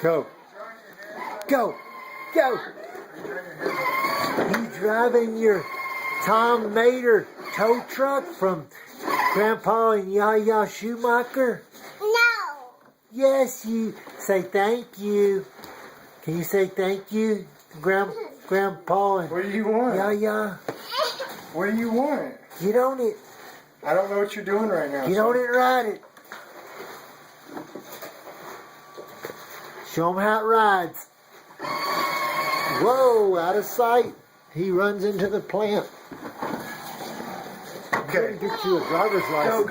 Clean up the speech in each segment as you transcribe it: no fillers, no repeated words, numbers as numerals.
Go. Go. Go. You driving your Tom Mater tow truck from Grandpa and Yaya Schumacher? No. Yes, you say thank you. Can you say thank you, Grandpa and What do you want? Yaya? What do you want? Get on it. I don't know what you're doing right now. Get on it and ride it. Show him how it rides. Whoa, out of sight. He runs into the plant. Okay. Get you a driver's license.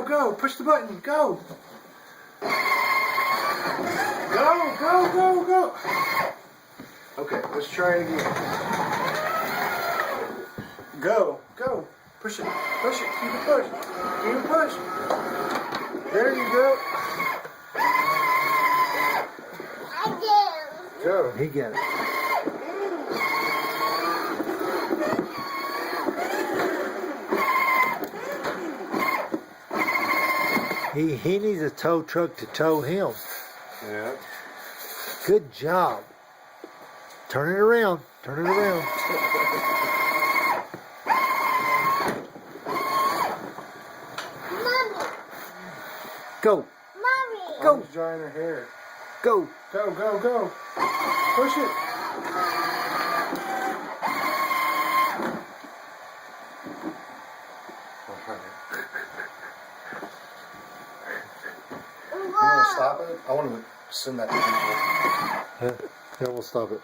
Go. Push the button. Go. Go. Okay, let's try it again. Go. Push it. Keep it push. There you go. I do. Go. He got it. He needs a tow truck to tow him. Yeah. Good job. Turn it around. Mommy. Go. Mommy. Go. Mom's drying her hair. Go. Go. Push it. You want to stop it? I want to send that to people. Yeah, we'll stop it.